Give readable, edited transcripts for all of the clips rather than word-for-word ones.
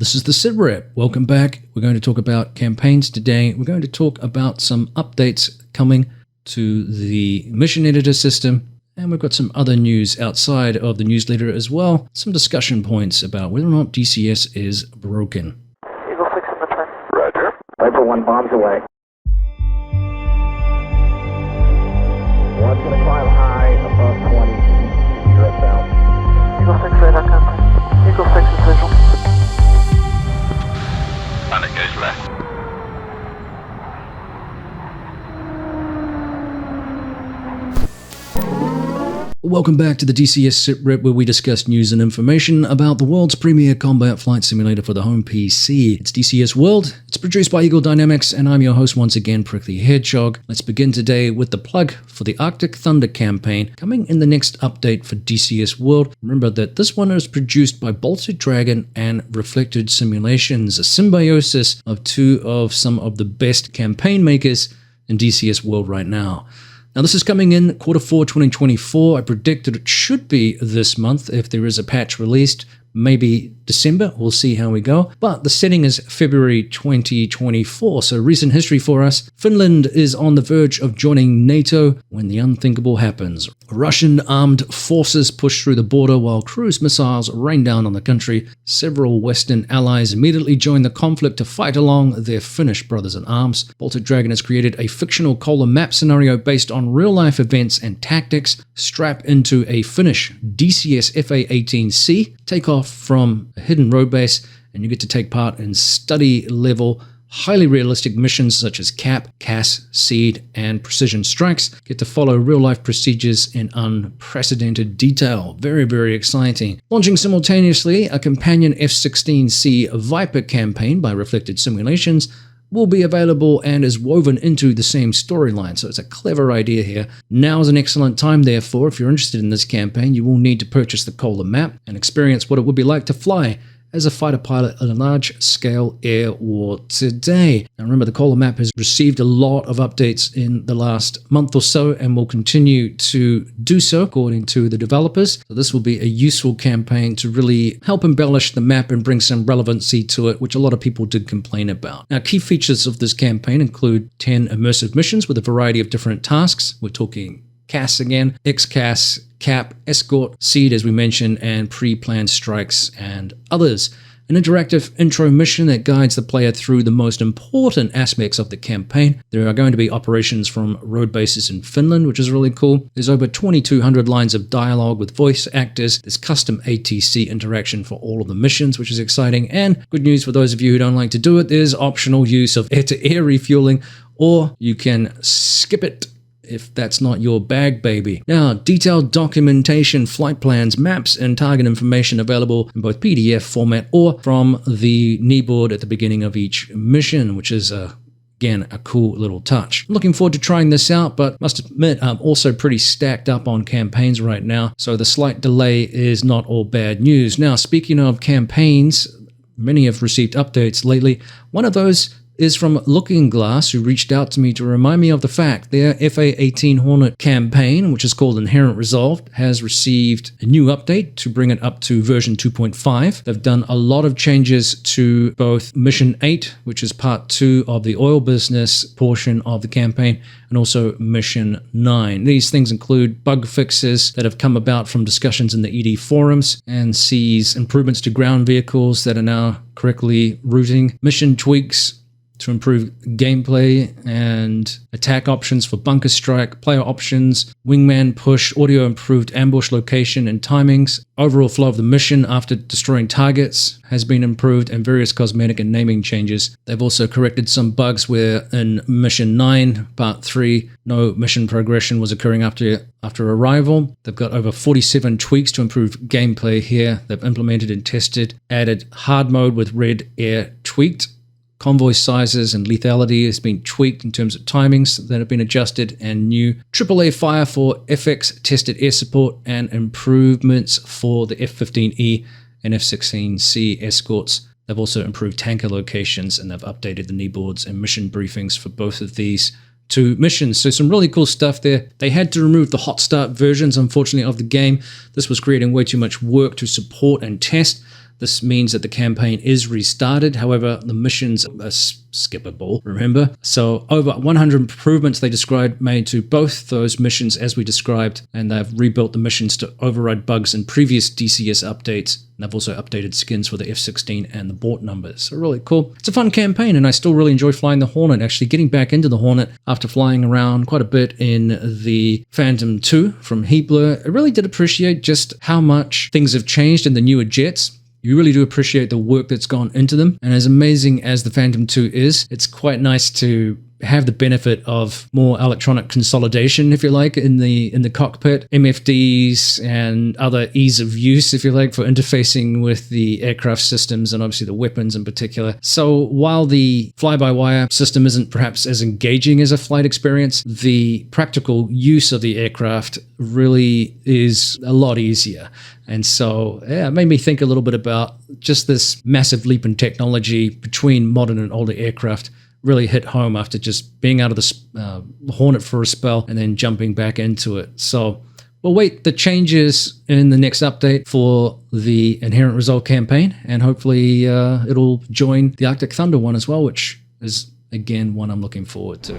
This is the SITREP. Welcome back. We're going to talk about campaigns today. We're going to talk about some updates coming to the mission editor system. And we've got some other news outside of the newsletter as well. Some discussion points about whether or not DCS is broken. Eagle 6 in the turn. Roger. Viper 1 bombs away. One's going to climb high above 20 feet. You're south. Eagle 6 radar contact. Eagle 6 is visual. Planet goes left. Welcome back to the DCS SITREP, where we discuss news and information about the world's premier combat flight simulator for the home PC. It's DCS World, it's produced by Eagle Dynamics, and I'm your host once again, Prickly Hedgehog. Let's begin today with the plug for the Arctic Thunder campaign, coming in the next update for DCS World. Remember that this one is produced by Bolted Dragon and Reflected Simulations, a symbiosis of two of some of the best campaign makers in DCS World right now. Now, this is coming in Q4 2024. I predicted it should be this month if there is a patch released. Maybe December, we'll see how we go. But the setting is February 2024, so recent history for us. Finland is on the verge of joining NATO when the unthinkable happens. Russian armed forces push through the border while cruise missiles rain down on the country. Several Western allies immediately join the conflict to fight along their Finnish brothers in arms. Bolted Dragon has created a fictional Kolar map scenario based on real-life events and tactics. Strap into a Finnish DCS FA-18C, take off from a hidden road base, and you get to take part in study-level, highly realistic missions such as CAP, CAS, SEED, and Precision Strikes. Get to follow real-life procedures in unprecedented detail. Very, very exciting. Launching simultaneously, a companion F-16C Viper campaign by Reflected Simulations will be available and is woven into the same storyline, so it's a clever idea here. Now is an excellent time, therefore, if you're interested in this campaign. You will need to purchase the Kolar map and experience what it would be like to fly as a fighter pilot in a large-scale air war today. Now remember, the Kolar map has received a lot of updates in the last month or so and will continue to do so according to the developers. So this will be a useful campaign to really help embellish the map and bring some relevancy to it, which a lot of people did complain about. Now, key features of this campaign include 10 immersive missions with a variety of different tasks. We're talking CAS again, XCAS, CAP, Escort, SEED as we mentioned, and pre-planned strikes and others. An interactive intro mission that guides the player through the most important aspects of the campaign. There are going to be operations from road bases in Finland, which is really cool. There's over 2,200 lines of dialogue with voice actors. There's custom ATC interaction for all of the missions, which is exciting. And good news for those of you who don't like to do it, there's optional use of air-to-air refueling, or you can skip it if that's not your bag, baby. Now, detailed documentation, flight plans, maps, and target information available in both PDF format or from the kneeboard at the beginning of each mission, which is again, a cool little touch. I'm looking forward to trying this out, but must admit I'm also pretty stacked up on campaigns right now, so the slight delay is not all bad news. Now, speaking of campaigns, many have received updates lately. One of those is from Looking Glass, who reached out to me to remind me of the fact their FA-18 Hornet campaign, which is called Inherent Resolve, has received a new update to bring it up to version 2.5. They've done a lot of changes to both Mission 8, which is part 2 of the oil business portion of the campaign, and also Mission 9. These things include bug fixes that have come about from discussions in the ED forums, and sees improvements to ground vehicles that are now correctly routing, mission tweaks to improve gameplay and attack options for bunker strike, player options, wingman push, audio improved ambush location and timings. Overall flow of the mission after destroying targets has been improved, and various cosmetic and naming changes. They've also corrected some bugs where in Mission 9, Part 3, no mission progression was occurring after arrival. They've got over 47 tweaks to improve gameplay here. They've implemented and tested, added hard mode with red air tweaked. Convoy sizes and lethality has been tweaked in terms of timings that have been adjusted, and new AAA fire for FX tested air support, and improvements for the F-15E and F-16C escorts. They've also improved tanker locations, and they've updated the kneeboards and mission briefings for both of these two missions. So some really cool stuff there. They had to remove the hot start versions, unfortunately, of the game. This was creating way too much work to support and test. This means that the campaign is restarted. However, the missions are skippable, remember? So over 100 improvements they described made to both those missions as we described, and they've rebuilt the missions to override bugs in previous DCS updates. And they've also updated skins for the F-16 and the Bort numbers. So really cool. It's a fun campaign, and I still really enjoy flying the Hornet. Actually, getting back into the Hornet after flying around quite a bit in the Phantom 2 from Heatblur, I really did appreciate just how much things have changed in the newer jets. You really do appreciate the work that's gone into them. And as amazing as the Phantom 2 is, it's quite nice to have the benefit of more electronic consolidation, if you like, in the cockpit, MFDs and other ease of use, if you like, for interfacing with the aircraft systems and obviously the weapons in particular. So while the fly-by-wire system isn't perhaps as engaging as a flight experience, the practical use of the aircraft really is a lot easier. And so, yeah, it made me think a little bit about just this massive leap in technology between modern and older aircraft. Really hit home after just being out of the Hornet for a spell and then jumping back into it. So we'll wait the changes in the next update for the Inherent Resolve campaign, and hopefully it'll join the Arctic Thunder one as well, which is, again, one I'm looking forward to.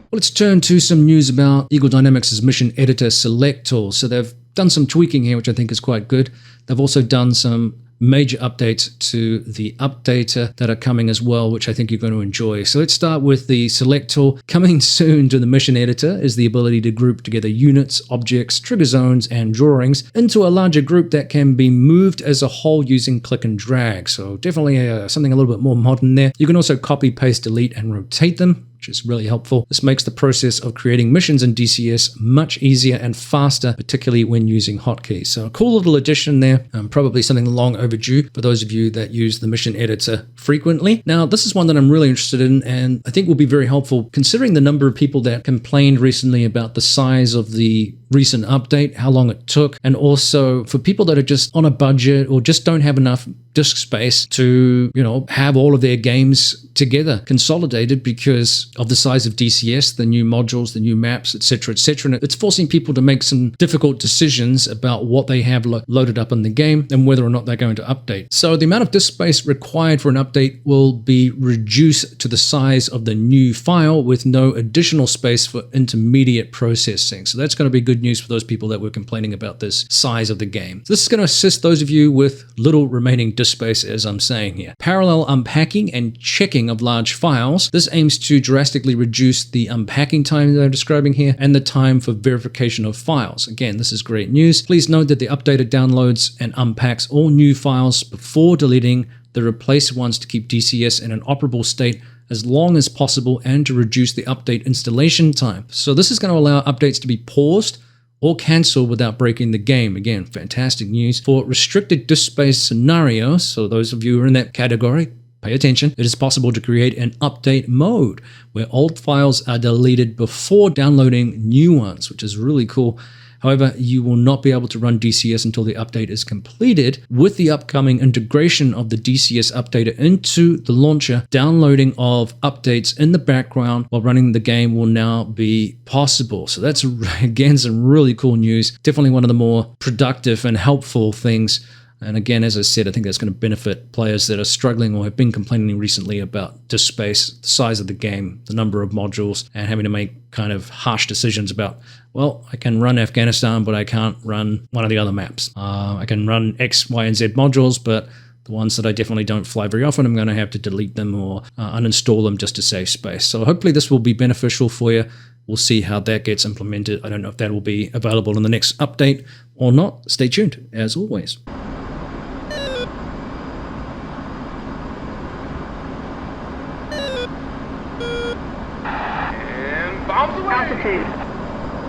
Well, let's turn to some news about Eagle Dynamics' mission editor select tool. So they've done some tweaking here, which I think is quite good. They've also done some major updates to the updater that are coming as well, which I think you're going to enjoy. So let's start with the select tool. Coming soon to the mission editor is the ability to group together units, objects, trigger zones, and drawings into a larger group that can be moved as a whole using click and drag. So definitely something a little bit more modern there. You can also copy, paste, delete, and rotate them, which is really helpful. This makes the process of creating missions in DCS much easier and faster, particularly when using hotkeys. So a cool little addition there, probably something long overdue for those of you that use the mission editor frequently. Now, this is one that I'm really interested in, and I think will be very helpful considering the number of people that complained recently about the size of the recent update, how long it took, and also for people that are just on a budget or just don't have enough disk space to, have all of their games together, consolidated because of the size of DCS, the new modules, the new maps, etc., etc. And it's forcing people to make some difficult decisions about what they have loaded up in the game and whether or not they're going to update. So the amount of disk space required for an update will be reduced to the size of the new file with no additional space for intermediate processing. So that's going to be good news for those people that were complaining about this size of the game. So this is going to assist those of you with little remaining disk space, as I'm saying here. Parallel unpacking and checking of large files. This aims to drastically reduce the unpacking time that I'm describing here and the time for verification of files. Again, this is great news. Please note that the updater downloads and unpacks all new files before deleting the replaced ones to keep DCS in an operable state as long as possible and to reduce the update installation time. So this is going to allow updates to be paused or cancel without breaking the game. Again, fantastic news. For restricted disk space scenarios, so those of you who are in that category, pay attention, it is possible to create an update mode where old files are deleted before downloading new ones, which is really cool. However, you will not be able to run DCS until the update is completed. With the upcoming integration of the DCS updater into the launcher, downloading of updates in the background while running the game will now be possible. So that's, again, some really cool news. Definitely one of the more productive and helpful things. And again, as I said, I think that's going to benefit players that are struggling or have been complaining recently about disk space, the size of the game, the number of modules, and having to make kind of harsh decisions about, well, I can run Afghanistan, but I can't run one of the other maps. I can run X, Y, and Z modules, but the ones that I definitely don't fly very often, I'm going to have to delete them or uninstall them just to save space. So hopefully this will be beneficial for you. We'll see how that gets implemented. I don't know if that will be available in the next update or not. Stay tuned, as always.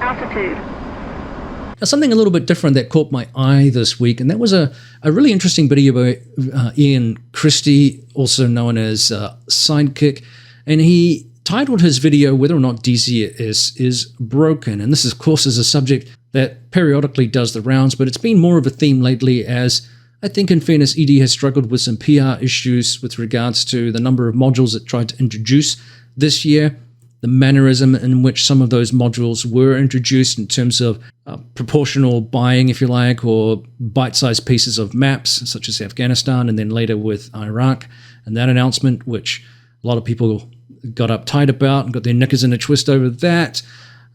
Altitude. Now, something a little bit different that caught my eye this week, and that was a really interesting video by Ian Christie, also known as Sidekick, and he titled his video Whether or Not DCS is Broken. And this, of course, is a subject that periodically does the rounds, but it's been more of a theme lately as I think in fairness, ED has struggled with some PR issues with regards to the number of modules it tried to introduce this year, the mannerism in which some of those modules were introduced in terms of proportional buying, if you like, or bite-sized pieces of maps, such as Afghanistan, and then later with Iraq, and that announcement, which a lot of people got uptight about and got their knickers in a twist over that.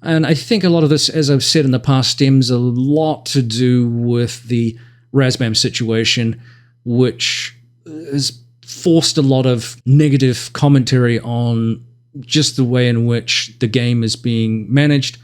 And I think a lot of this, as I've said in the past, stems a lot to do with the Razbam situation, which has forced a lot of negative commentary on just the way in which the game is being managed.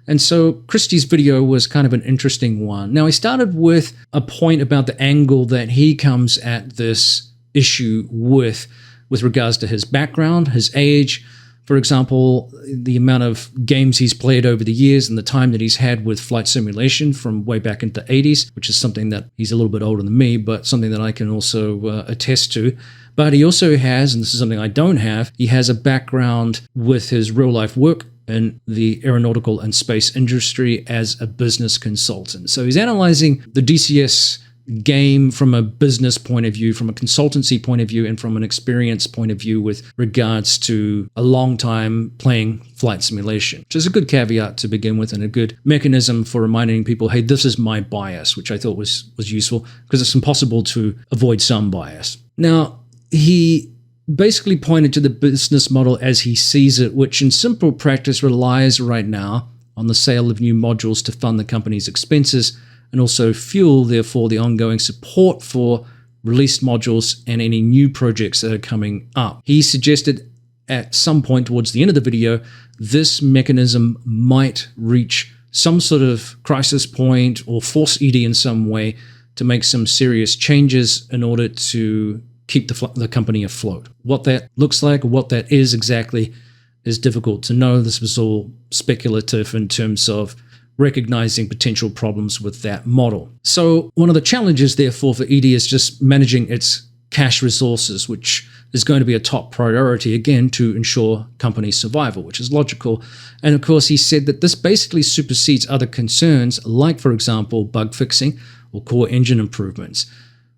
And so Christie's video was kind of an interesting one. Now, he started with a point about the angle that he comes at this issue with regards to his background, his age, for example, the amount of games he's played over the years and the time that he's had with flight simulation from way back into the 80s, which is something that he's a little bit older than me, but something that I can also attest to. But he also has, and this is something I don't have, he has a background with his real-life work in the aeronautical and space industry as a business consultant. So he's analyzing the DCS game from a business point of view, from a consultancy point of view, and from an experience point of view with regards to a long time playing flight simulation, which is a good caveat to begin with and a good mechanism for reminding people, hey, this is my bias, which I thought was useful because it's impossible to avoid some bias. Now, he basically pointed to the business model as he sees it, which in simple practice relies right now on the sale of new modules to fund the company's expenses and also fuel, therefore, the ongoing support for released modules and any new projects that are coming up. He suggested at some point towards the end of the video, this mechanism might reach some sort of crisis point or force ED in some way to make some serious changes in order to keep the company afloat. What that looks like, what that is exactly, is difficult to know. This was all speculative in terms of recognizing potential problems with that model. So one of the challenges, therefore, for ED is just managing its cash resources, which is going to be a top priority, again, to ensure company survival, which is logical. And of course, he said that this basically supersedes other concerns, like, for example, bug fixing or core engine improvements.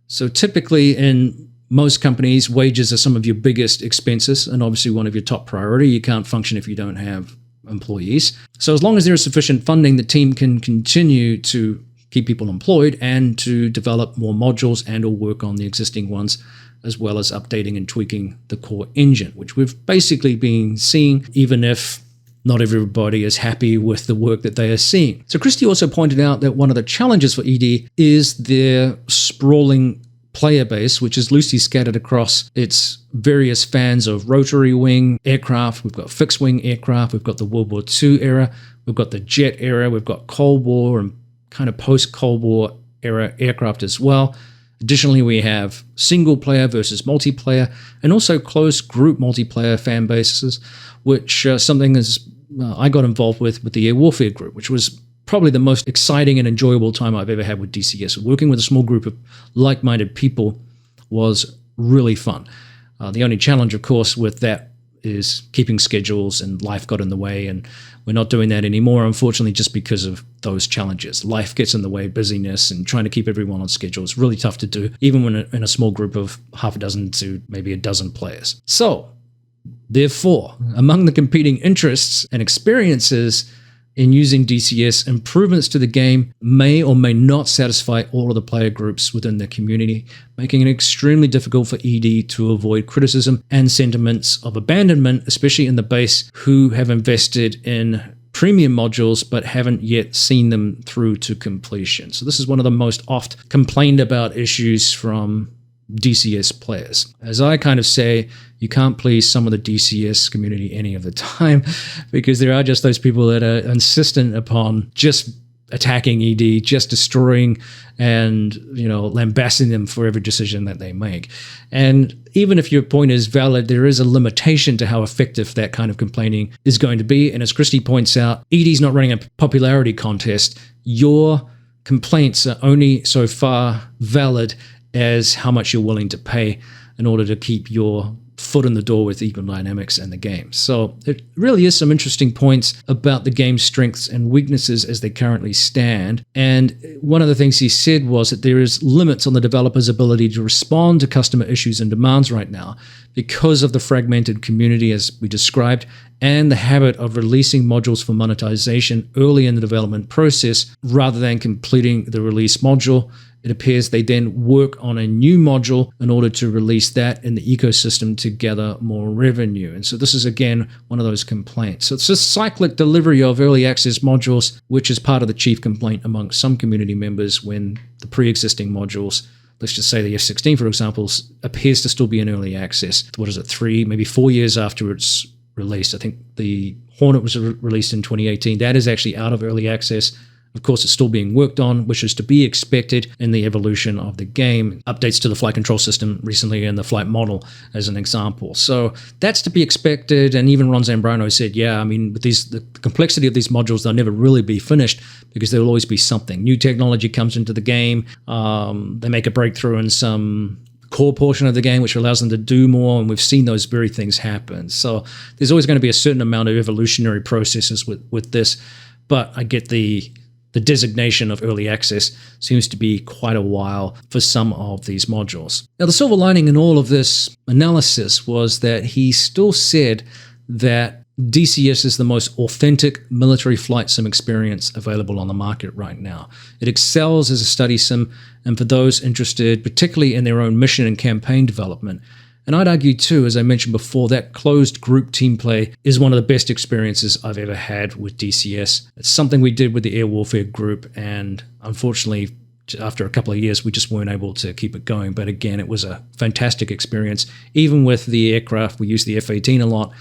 So typically in most companies, wages are some of your biggest expenses and obviously one of your top priority. You can't function if you don't have employees. So as long as there is sufficient funding, the team can continue to keep people employed and to develop more modules and or work on the existing ones, as well as updating and tweaking the core engine, which we've basically been seeing, even if not everybody is happy with the work that they are seeing. So Christie also pointed out that one of the challenges for ED is their sprawling player base, which is loosely scattered across its various fans of rotary wing aircraft. We've got fixed wing aircraft. We've got the World War II era. We've got the jet era. We've got Cold War and kind of post-Cold War era aircraft as well. Additionally, we have single player versus multiplayer and also closed group multiplayer fan bases, which something is I got involved with the Air Warfare group, which was probably the most exciting and enjoyable time I've ever had with DCS. Working with a small group of like-minded people was really fun. The only challenge, of course, with that is keeping schedules, and life got in the way, and we're not doing that anymore, unfortunately, just because of those challenges. Life gets in the way, busyness, and trying to keep everyone on schedule is really tough to do, even when in a small group of half a dozen to maybe a dozen players. So, therefore, among the competing interests and experiences in using DCS, improvements to the game may or may not satisfy all of the player groups within the community, making it extremely difficult for ED to avoid criticism and sentiments of abandonment, especially in the base who have invested in premium modules but haven't yet seen them through to completion. So this is one of the most oft complained about issues from DCS players. As I kind of say, you can't please some of the DCS community any of the time, because there are just those people that are insistent upon just attacking ED, just destroying and, lambasting them for every decision that they make. And even if your point is valid, there is a limitation to how effective that kind of complaining is going to be. And as Christie points out, ED's not running a popularity contest. Your complaints are only so far valid as how much you're willing to pay in order to keep your foot in the door with Eagle Dynamics and the game. So it really is some interesting points about the game's strengths and weaknesses as they currently stand. And one of the things he said was that there is limits on the developer's ability to respond to customer issues and demands right now because of the fragmented community as we described, and the habit of releasing modules for monetization early in the development process rather than completing the release module. It appears they then work on a new module in order to release that in the ecosystem to gather more revenue. And so this is, again, one of those complaints. So it's a cyclic delivery of early access modules, which is part of the chief complaint among some community members when the pre-existing modules, let's just say the F-16, for example, appears to still be in early access. What is it, 3, maybe 4 years after it's released? I think the Hornet was released in 2018. That is actually out of early access. Of course, it's still being worked on, which is to be expected in the evolution of the game. Updates to the flight control system recently and the flight model as an example. So that's to be expected. And even Ron Zambrano said, yeah, I mean, with the complexity of these modules, they'll never really be finished because there will always be something. New technology comes into the game. They make a breakthrough in some core portion of the game, which allows them to do more, and we've seen those very things happen. So there's always going to be a certain amount of evolutionary processes with this, but I get the designation of early access seems to be quite a while for some of these modules. Now, the silver lining in all of this analysis was that he still said that DCS is the most authentic military flight sim experience available on the market right now. It excels as a study sim, and for those interested, particularly in their own mission and campaign development. And I'd argue too, as I mentioned before, that closed group team play is one of the best experiences I've ever had with DCS. It's something we did with the Air Warfare group, and unfortunately, after a couple of years, we just weren't able to keep it going. But again, it was a fantastic experience. Even with the aircraft, we used the F-18 a lot.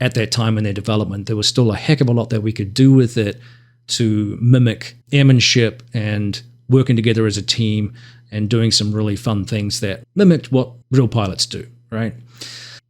At that time in their development, there was still a heck of a lot that we could do with it to mimic airmanship and working together as a team and doing some really fun things that mimicked what real pilots do, right?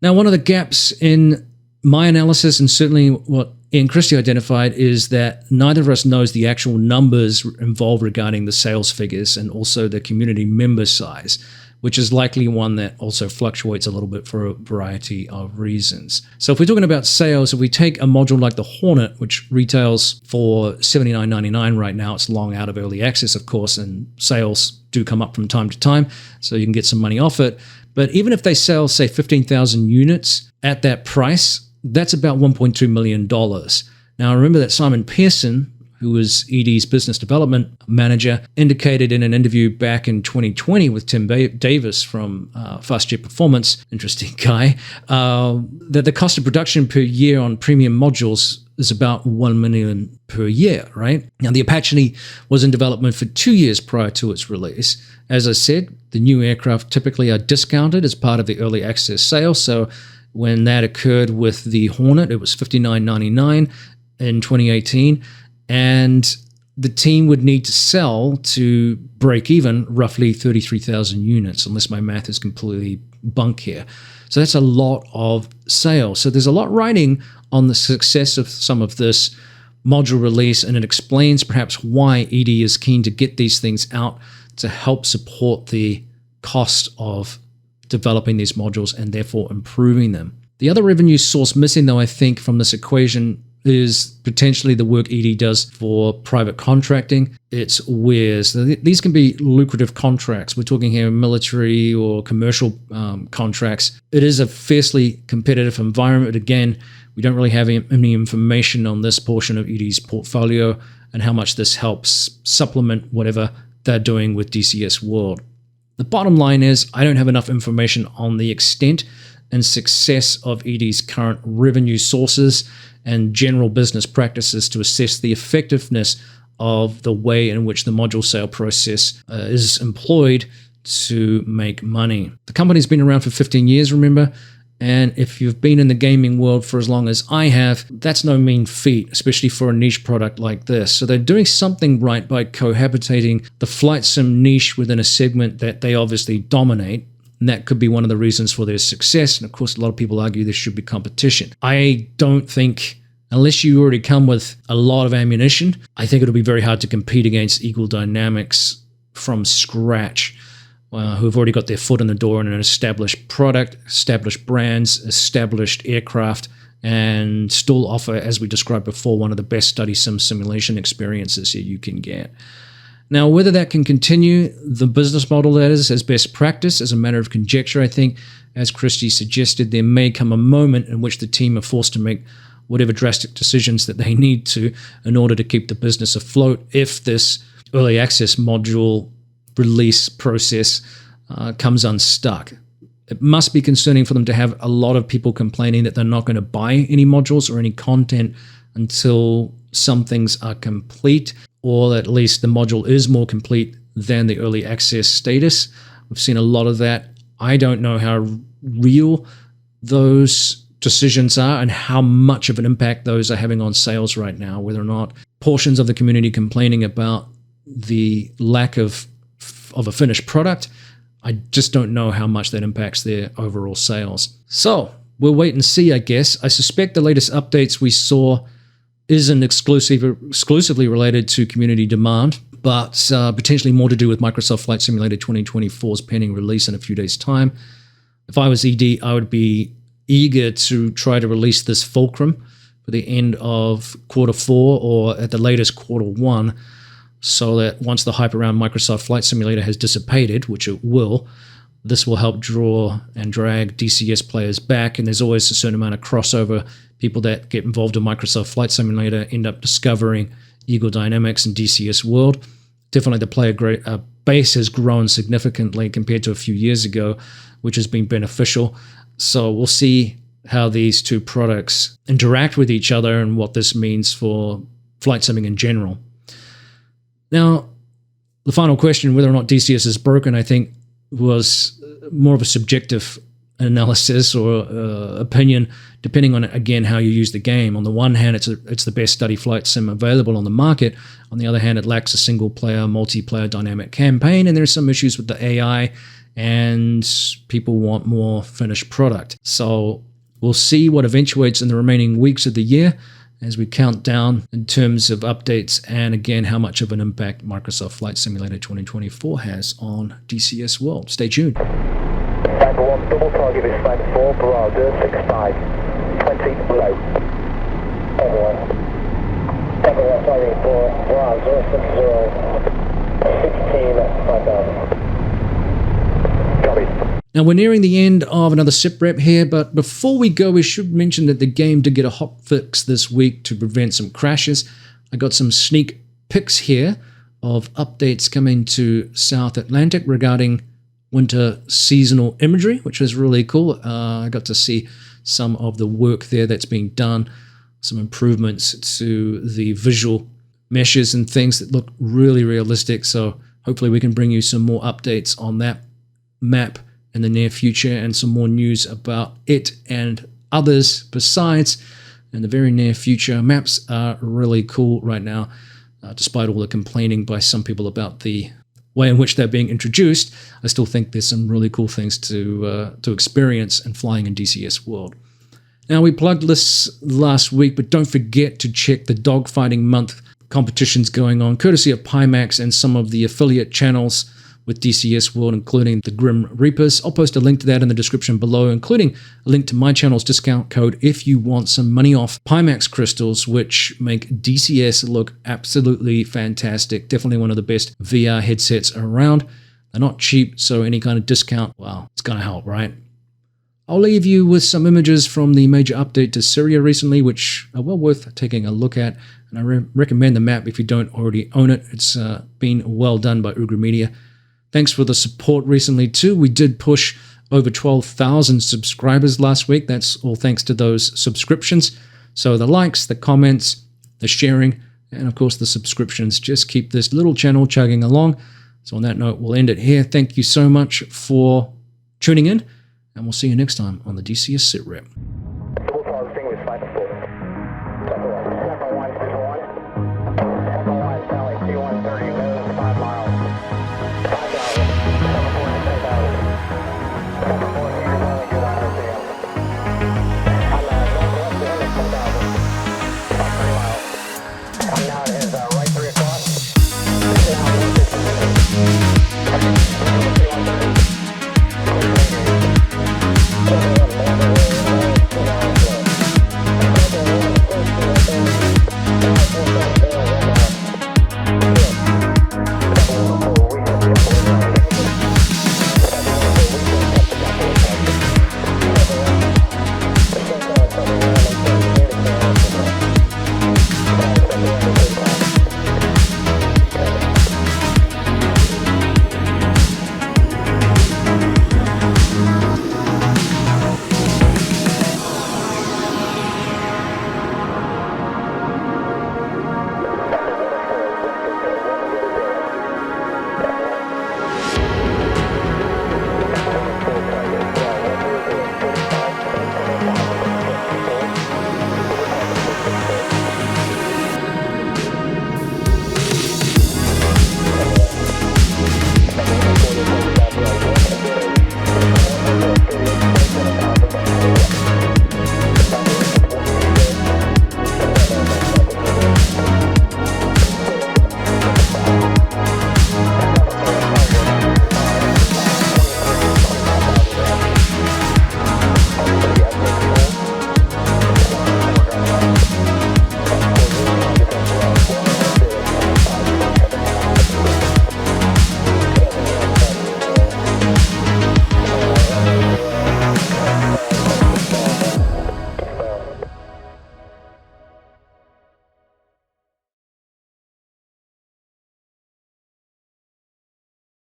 Now, one of the gaps in my analysis, and certainly what Ian Christie identified, is that neither of us knows the actual numbers involved regarding the sales figures and also the community member size, which is likely one that also fluctuates a little bit for a variety of reasons. So if we're talking about sales, if we take a module like the Hornet, which retails for $79.99 right now, it's long out of early access, of course, and sales do come up from time to time, so you can get some money off it. But even if they sell, say, 15,000 units at that price, that's about $1.2 million. Now, remember that Simon Pearson, who was ED's business development manager, indicated in an interview back in 2020 with Tim Davis from Fast Jet Performance, interesting guy, that the cost of production per year on premium modules is about $1 million per year, right? Now, the Apache was in development for 2 years prior to its release. As I said, the new aircraft typically are discounted as part of the early access sale. So when that occurred with the Hornet, it was $59.99 in 2018. And the team would need to sell to break even roughly 33,000 units, unless my math is completely bunk here. So that's a lot of sales. So there's a lot riding on the success of some of this module release, and it explains perhaps why ED is keen to get these things out to help support the cost of developing these modules and therefore improving them. The other revenue source missing, though, I think, from this equation is potentially the work ED does for private contracting. It's wares. These can be lucrative contracts. We're talking here military or commercial contracts. It is a fiercely competitive environment. Again, we don't really have any information on this portion of ED's portfolio and how much this helps supplement whatever they're doing with DCS World. The bottom line is I don't have enough information on the extent and success of ED's current revenue sources and general business practices to assess the effectiveness of the way in which the module sale process is employed to make money. The company's been around for 15 years, remember? And if you've been in the gaming world for as long as I have, that's no mean feat, especially for a niche product like this. So they're doing something right by cohabitating the flight sim niche within a segment that they obviously dominate. And that could be one of the reasons for their success. And of course, a lot of people argue there should be competition. I don't think, unless you already come with a lot of ammunition, I think it'll be very hard to compete against Eagle Dynamics from scratch. who've already got their foot in the door in an established product, established brands, established aircraft, and still offer, as we described before, one of the best study simulation experiences that you can get. Now, whether that can continue, the business model that is, as best practice, as a matter of conjecture, I think, as Christie suggested, there may come a moment in which the team are forced to make whatever drastic decisions that they need to in order to keep the business afloat if this early access module release process comes unstuck. It must be concerning for them to have a lot of people complaining that they're not going to buy any modules or any content until some things are complete, or at least the module is more complete than the early access status. We've seen a lot of that. I don't know how real those decisions are and how much of an impact those are having on sales right now, whether or not portions of the community complaining about the lack of a finished product. I just don't know how much that impacts their overall sales. So we'll wait and see, I guess. I suspect the latest updates we saw isn't exclusively related to community demand, but potentially more to do with Microsoft Flight Simulator 2024's pending release in a few days' time. If I was ED, I would be eager to try to release this fulcrum for the end of Q4 or at the latest Q1, so that once the hype around Microsoft Flight Simulator has dissipated, which it will, this will help draw and drag DCS players back. And there's always a certain amount of crossover. People that get involved in Microsoft Flight Simulator end up discovering Eagle Dynamics and DCS World. Definitely the player base has grown significantly compared to a few years ago, which has been beneficial. So we'll see how these two products interact with each other and what this means for flight simming in general. Now, the final question, whether or not DCS is broken, I think was more of a subjective analysis or opinion, depending on, again, how you use the game. On the one hand, it's the best study flight sim available on the market. On the other hand, it lacks a single-player, multiplayer dynamic campaign, and there's some issues with the AI, and people want more finished product. So we'll see what eventuates in the remaining weeks of the year as we count down in terms of updates and, again, how much of an impact Microsoft Flight Simulator 2024 has on DCS World. Stay tuned. Tango 1, double target is Tango 4, Bravo 65, 20 below. Tango 1, target 4, Bravo 060, 16, 5000. Copy. Now, we're nearing the end of another SITREP here, but before we go, we should mention that the game did get a hot fix this week to prevent some crashes. I got some sneak pics here of updates coming to South Atlantic regarding winter seasonal imagery, which is really cool. I got to see some of the work there that's being done, some improvements to the visual meshes and things that look really realistic. So hopefully we can bring you some more updates on that map in the near future and some more news about it and others besides in the very near future. Maps are really cool right now, despite all the complaining by some people about the way in which they're being introduced. I still think there's some really cool things to experience in flying in DCS World. Now, we plugged this last week, but don't forget to check the Dogfighting Month competitions going on, courtesy of Pimax and some of the affiliate channels with DCS World, including the Grim Reapers. I'll post a link to that in the description below, including a link to my channel's discount code if you want some money off Pimax crystals, which make DCS look absolutely fantastic. Definitely one of the best VR headsets around. They're not cheap, so any kind of discount, well, it's going to help, right? I'll leave you with some images from the major update to Syria recently, which are well worth taking a look at. And I recommend the map if you don't already own it. It's been well done by Ugra Media. Thanks for the support recently too. We did push over 12,000 subscribers last week. That's all thanks to those subscriptions. So the likes, the comments, the sharing, and of course the subscriptions just keep this little channel chugging along. So on that note, we'll end it here. Thank you so much for tuning in, and we'll see you next time on the DCS SITREP. Double targeting with Tango 4. Tango